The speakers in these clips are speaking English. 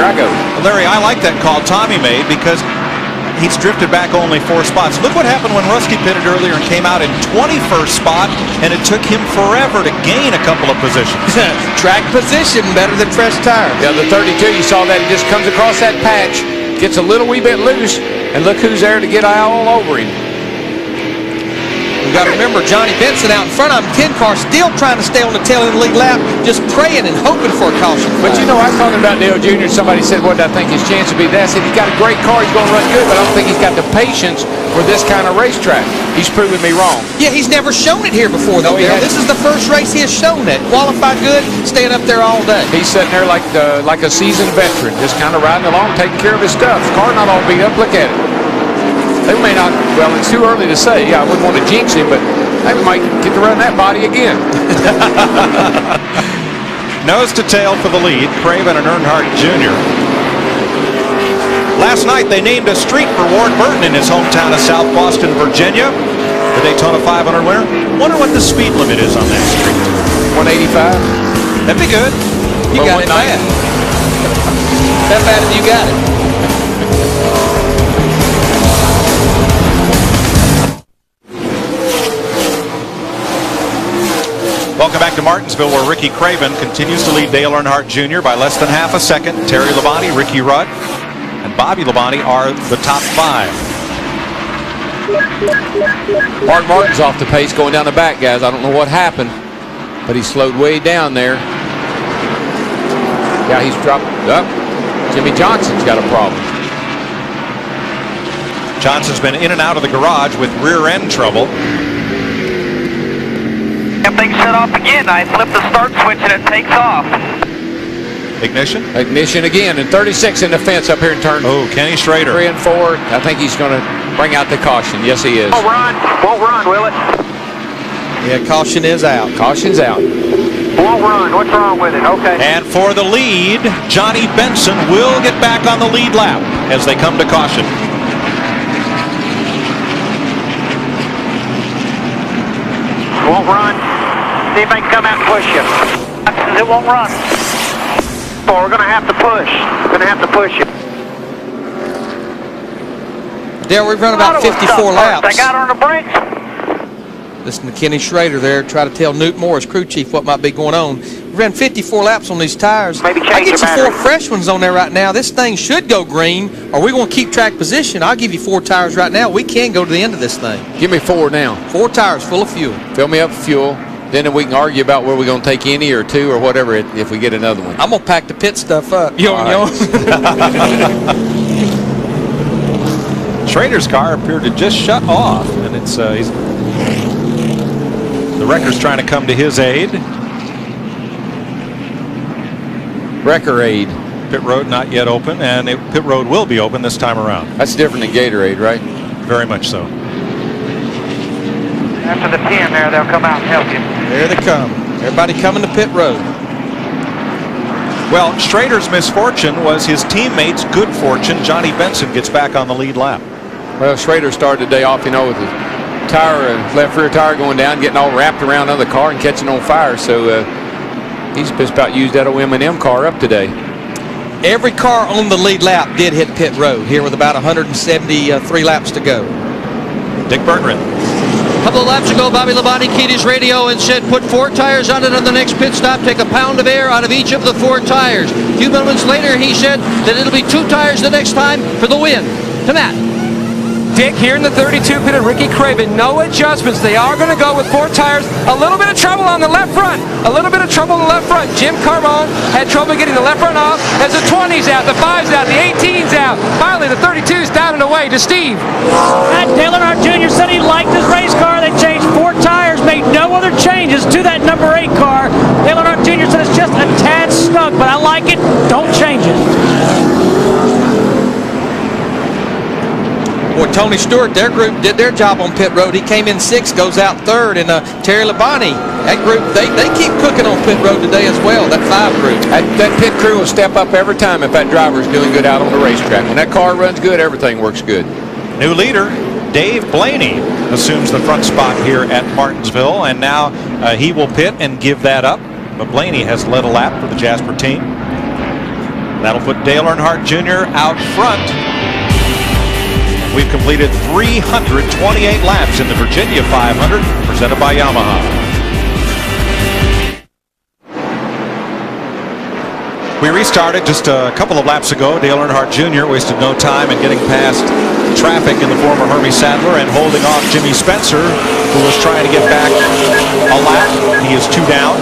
here I go. Larry, I like that call Tommy made because he's drifted back only 4 spots. Look what happened when Rusty pitted earlier and came out in 21st spot, and it took him forever to gain a couple of positions. Track position better than fresh tires. Yeah, the 32, you saw that. He just comes across that patch, gets a little wee bit loose, and look who's there to get all over him. We got to remember Johnny Benson out in front of him. 10 car still trying to stay on the tail of the lead lap, just praying and hoping for a caution. But you know, I was talking about Dale Jr. Somebody said, what did I think his chance would be? I said, he's got a great car. He's going to run good, but I don't think he's got the patience for this kind of racetrack. He's proven me wrong. Yeah, he's never shown it here before, though. No, this is the first race he has shown that. Qualified good, staying up there all day. He's sitting there like a seasoned veteran, just kind of riding along, taking care of his stuff. The car not all beat up. Look at it. They may not, well, it's too early to say. I wouldn't want to jinx him, but they might get to run that body again. Nose to tail for the lead, Craven and Earnhardt Jr. Last night they named a street for Ward Burton in his hometown of South Boston, Virginia. The Daytona 500 winner. Wonder what the speed limit is on that street. 185. That'd be good. You got it bad. That bad if you got it. Welcome back to Martinsville, where Ricky Craven continues to lead Dale Earnhardt Jr. by less than half a second. Terry Labonte, Ricky Rudd, and Bobby Labonte are the top 5. Mark Martin's off the pace going down the back, guys. I don't know what happened, but he slowed way down there. Yeah, he's dropped up. Jimmy Johnson's got a problem. Johnson's been in and out of the garage with rear end trouble. Everything shut off again. I flip the start switch and it takes off. Ignition? Ignition again, and 36 in the fence up here in turn. Oh, Kenny Schrader. 3 and 4. I think he's going to bring out the caution. Yes, he is. Won't run, will it? Yeah, caution is out. Caution's out. Won't run. What's wrong with it? Okay. And for the lead, Johnny Benson will get back on the lead lap as they come to caution. Won't run. See if they can come out and push you. It won't run. Oh, we're going to have to push. We're going to have to push you. Dale, we've run about 54 laps. I got on the brakes. Listen to Kenny Schrader there try to tell Newt Morris, crew chief, what might be going on. We ran 54 laps on these tires. Maybe change I get the you battery. 4 fresh ones on there right now. This thing should go green. Are we going to keep track position? I'll give you 4 tires right now. We can go to the end of this thing. Give me 4 now. 4 tires full of fuel. Fill me up with fuel. Then we can argue about where we're going to take any or 2 or whatever if we get another one. I'm going to pack the pit stuff up. Schrader's car appeared to just shut off, and it's the wrecker's trying to come to his aid. Wrecker aid. Pit road not yet open, and pit road will be open this time around. That's different than Gatorade, right? Very much so. After the 10 there, they'll come out and help you. There they come. Everybody coming to pit road. Well, Schrader's misfortune was his teammate's good fortune. Johnny Benson gets back on the lead lap. Well, Schrader started the day off, with his tire, left rear tire going down, getting all wrapped around another car and catching on fire. So he's just about used that old M&M car up today. Every car on the lead lap did hit pit road here with about 173 laps to go. Dick Bernrid. A couple of laps ago, Bobby Labonte keyed his radio and said, put 4 tires on it on the next pit stop, take a pound of air out of each of the 4 tires. A few moments later, he said that it'll be 2 tires the next time for the win. To Matt. Dick, here in the 32 pit of Ricky Craven, no adjustments. They are going to go with 4 tires. A little bit of trouble on the left front. A little bit of trouble on the left front. Jim Carbone had trouble getting the left front off as the 20's out, the 5's out, the 18's out. Finally, the 32's down and away to Steve. Dale Earnhardt Jr. said he liked his race car. They changed 4 tires, made no other changes to that number 8 car. Dale Earnhardt Jr. said it's just a tad snug, but I like it. Don't change it. Boy, Tony Stewart, their group did their job on pit road. He came in 6th, goes out 3rd, and Terry Labonte, that group, they keep cooking on pit road today as well, that 5 group. That pit crew will step up every time if that driver's doing good out on the racetrack. When that car runs good, everything works good. New leader, Dave Blaney, assumes the front spot here at Martinsville, and now he will pit and give that up. But Blaney has led a lap for the Jasper team. That'll put Dale Earnhardt Jr. out front. We've completed 328 laps in the Virginia 500, presented by Yamaha. We restarted just a couple of laps ago. Dale Earnhardt Jr. wasted no time in getting past traffic in the form of Hermie Sadler and holding off Jimmy Spencer, who was trying to get back a lap. He is 2 down.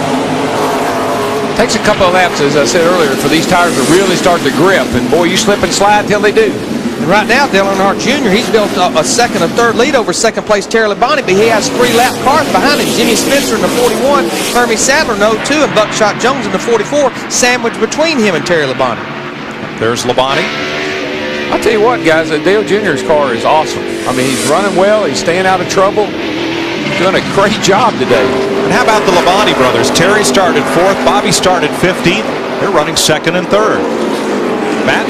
Takes a couple of laps, as I said earlier, for these tires to really start to grip. And boy, you slip and slide till they do. And right now, Dale Earnhardt Jr., he's built a second or third lead over second place Terry Labonte, but he has 3-lap cars behind him. Jimmy Spencer in the 41, Hermie Sadler in the 02, and Buckshot Jones in the 44, sandwiched between him and Terry Labonte. There's Labonte. I'll tell you what, guys, Dale Jr.'s car is awesome. I mean, he's running well. He's staying out of trouble. Doing a great job today. And how about the Labonte brothers? Terry started 4th. Bobby started 15th. They're running 2nd and 3rd. Matt?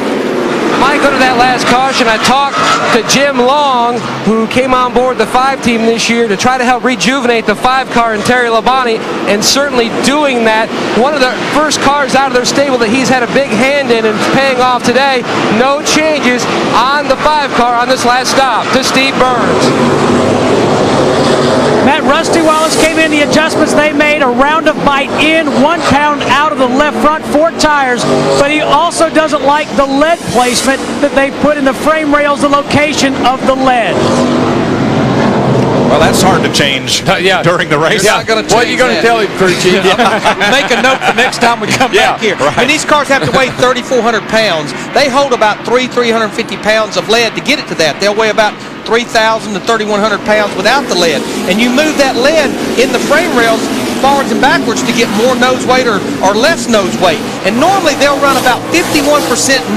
I go to that last caution. I talked to Jim Long, who came on board the 5 team this year to try to help rejuvenate the 5 car in Terry Labonte, and certainly doing that. One of the first cars out of their stable that he's had a big hand in and paying off today. No changes on the 5 car on this last stop to Steve Burns. Matt, Rusty Wallace came in, the adjustments they made, a round of bite in, 1 pound out of the left front, 4 tires, but he also doesn't like the lead placement that they put in the frame rails, the location of the lead. Well, that's hard to change during the race. You're not gonna what are you going to tell him, crew chief? Make a note for next time we come back here. Right. And these cars have to weigh 3,400 pounds. They hold about 350 pounds of lead to get it to that. They'll weigh about 3,000 to 3,100 pounds without the lead. And you move that lead in the frame rails forwards and backwards to get more nose weight or less nose weight. And normally they'll run about 51%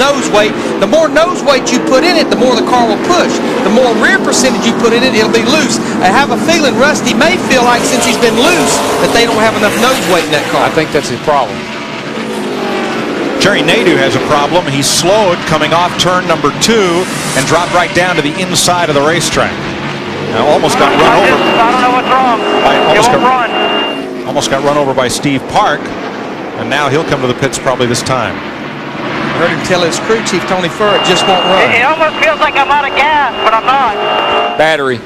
nose weight. The more nose weight you put in it, the more the car will push. The more rear percentage you put in it, it'll be loose. I have a feeling Rusty may feel like since he's been loose that they don't have enough nose weight in that car. I think that's his problem. Jerry Nadeau has a problem. He slowed coming off turn number 2 and dropped right down to the inside of the racetrack. Now almost got run over. I don't know what's wrong. Almost got run over by Steve Park, and now he'll come to the pits probably this time. I heard him tell his crew chief, Tony Furr, it just won't run. It almost feels like I'm out of gas, but I'm not. Battery.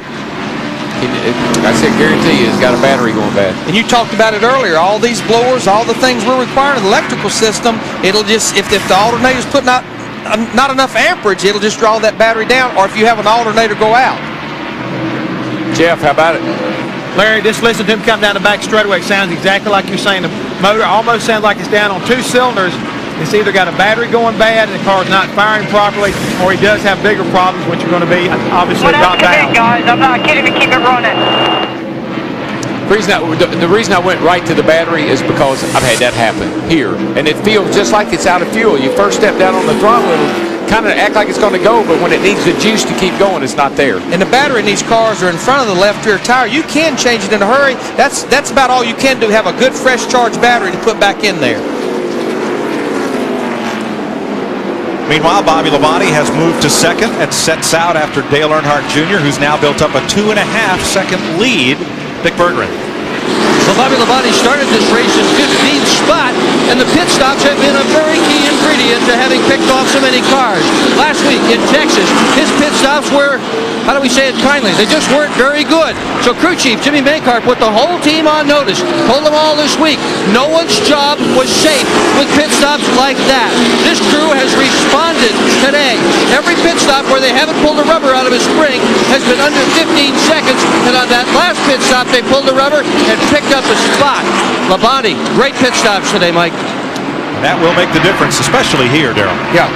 I said, guarantee you, it's got a battery going bad. And you talked about it earlier. All these blowers, all the things we're requiring in the electrical system, it'll just, if the alternator's putting out not enough amperage, it'll just draw that battery down, or if you have an alternator go out. Jeff, how about it? Larry, just listen to him come down the back straightaway. It sounds exactly like you're saying. The motor almost sounds like it's down on 2 cylinders. It's either got a battery going bad and the car's not firing properly, or he does have bigger problems, which are going to be obviously Well, drop that's down. guys. I can't even keep it running. The reason I went right to the battery is because I've had that happen here. And it feels just like it's out of fuel. You first step down on the throttle, it'll kind of act like it's going to go, but when it needs the juice to keep going, it's not there. And the battery in these cars are in front of the left rear tire. You can change it in a hurry. That's about all you can do. Have a good fresh charged battery to put back in there. Meanwhile, Bobby Labonte has moved to 2nd and sets out after Dale Earnhardt Jr., who's now built up a 2.5-second lead. Dick Berggren. So Bobby Labonte started this race in 15th spot, and the pit stops have been a very key ingredient to having picked off so many cars. Last week in Texas, his pit stops were, how do we say it kindly, they just weren't very good. So crew chief Jimmy Makar put the whole team on notice, told them all this week, no one's job was safe with pit stops like that. This crew has responded today. Every pit stop where they haven't pulled the rubber out of a spring has been under 15 seconds, and on that last pit stop they pulled the rubber and picked up a spot. Labonte, great pit stops today, Mike. That will make the difference, especially here, Darrell. Yeah.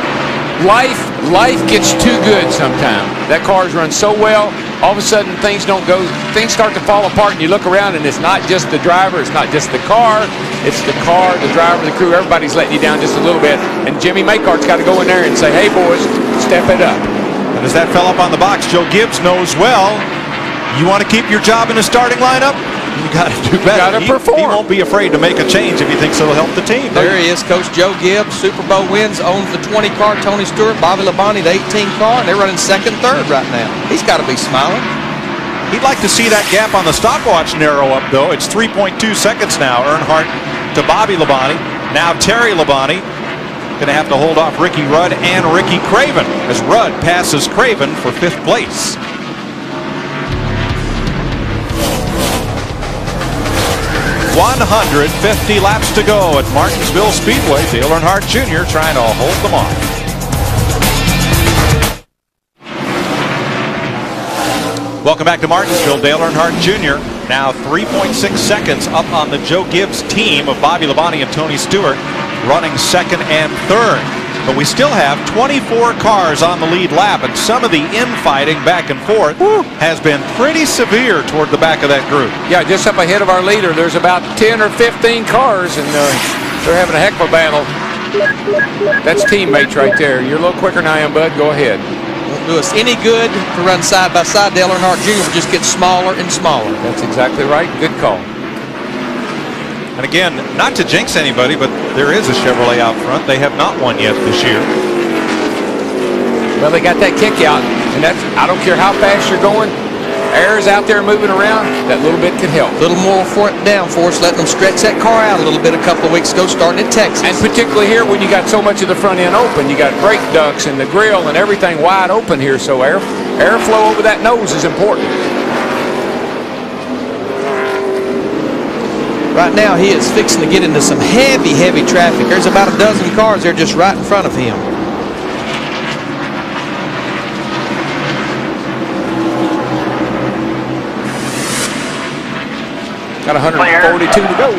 Life gets too good sometimes. That car's run so well, all of a sudden things start to fall apart, and you look around and it's not just the driver, it's not just the car, it's the car, the driver, the crew, everybody's letting you down just a little bit. And Jimmy Makart's got to go in there and say, hey boys, step it up. And as that fell up on the box, Joe Gibbs knows well, you want to keep your job in the starting lineup? You got to do better. You got to perform. He won't be afraid to make a change if he thinks it'll help the team. There he is, Coach Joe Gibbs, Super Bowl wins, owns the 20 car. Tony Stewart, Bobby Labonte, the 18 car, and they're running 2nd, 3rd right now. He's got to be smiling. He'd like to see that gap on the stopwatch narrow up, though. It's 3.2 seconds now. Earnhardt to Bobby Labonte. Now Terry Labonte. going to have to hold off Ricky Rudd and Ricky Craven as Rudd passes Craven for 5th place. $150 laps to go at Martinsville Speedway. Dale Earnhardt Jr. trying to hold them off. Welcome back to Martinsville. Dale Earnhardt Jr. now 3.6 seconds up on the Joe Gibbs team of Bobby Labonte and Tony Stewart, running 2nd and 3rd. But we still have 24 cars on the lead lap, and some of the infighting back and forth has been pretty severe toward the back of that group. Yeah, just up ahead of our leader, there's about 10 or 15 cars, and they're having a heck of a battle. That's teammates right there. You're a little quicker than I am, bud. Go ahead. Won't do us any good to run side by side. Dale Earnhardt Jr. will just get smaller and smaller. That's exactly right. Good call. And again, not to jinx anybody, but there is a Chevrolet out front. They have not won yet this year. Well, they got that kick out, and that's, I don't care how fast you're going, air's out there moving around, that little bit can help. A little more downforce, letting them stretch that car out a little bit a couple of weeks ago, starting in Texas. And particularly here when you got so much of the front end open, you got brake ducts and the grill and everything wide open here, so airflow over that nose is important. Right now, he is fixing to get into some heavy, heavy traffic. There's about a dozen cars there just right in front of him. Got 142 to go.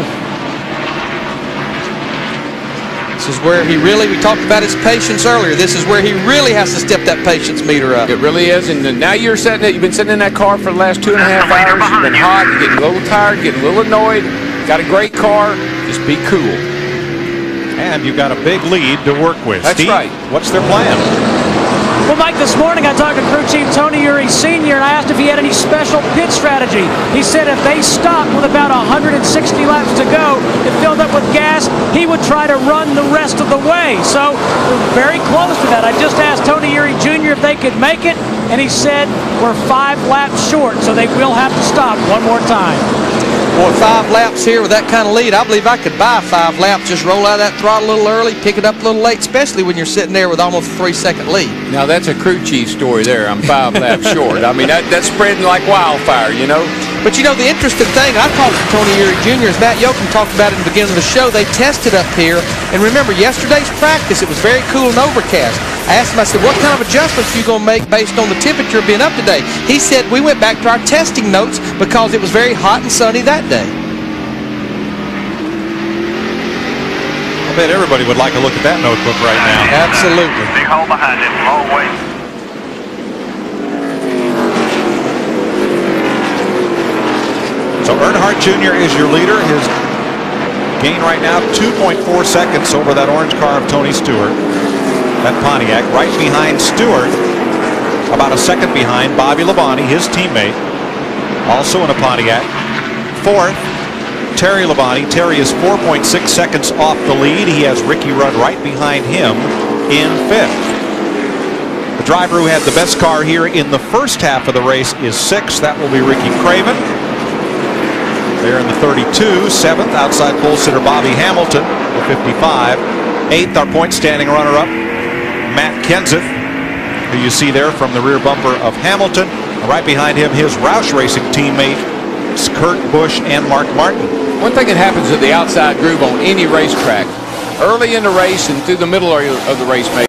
This is where he really, we talked about his patience earlier. This is where he really has to step that patience meter up. It really is, and now you've been sitting in that car for the last 2.5 hours. You've been hot, you're getting a little tired, getting a little annoyed. Got a great car, just be cool. And you've got a big lead to work with. That's Steve, right. What's their plan? Well, Mike, this morning I talked to crew chief Tony Eury Sr. and I asked if he had any special pit strategy. He said if they stopped with about 160 laps to go and filled up with gas, he would try to run the rest of the way. So we're very close to that. I just asked Tony Eury Jr. if they could make it, and he said we're 5 laps short, so they will have to stop one more time. Boy, 5 laps here with that kind of lead, I believe I could buy 5 laps. Just roll out of that throttle a little early, pick it up a little late, especially when you're sitting there with almost a 3-second lead. Now, that's a crew chief story there. I'm 5 laps short. I mean, that's spreading like wildfire, you know. But, you know, the interesting thing, I talked to Tony Eury Jr., as Matt Yoakum talked about at the beginning of the show, they tested up here. And remember, yesterday's practice, it was very cool and overcast. I asked him, I said, what kind of adjustments are you going to make based on the temperature being up today? He said, we went back to our testing notes because it was very hot and sunny that day. I bet everybody would like a look at that notebook right now. Absolutely. Big hole behind it, long way. So Earnhardt Jr. is your leader. His gain right now 2.4 seconds over that orange car of Tony Stewart. That Pontiac right behind Stewart, about a second behind Bobby Labonte, his teammate, also in a Pontiac. 4th, Terry Labonte. Terry is 4.6 seconds off the lead. He has Ricky Rudd right behind him in 5th. The driver who had the best car here in the first half of the race is 6th. That will be Ricky Craven. There in the 32. 7th, outside pole sitter Bobby Hamilton, the 55. 8th, our point standing runner-up, Matt Kenseth, who you see there from the rear bumper of Hamilton. Right behind him, his Roush Racing teammate, Kurt Busch and Mark Martin. One thing that happens at the outside groove on any racetrack, early in the race and through the middle of the race, maybe,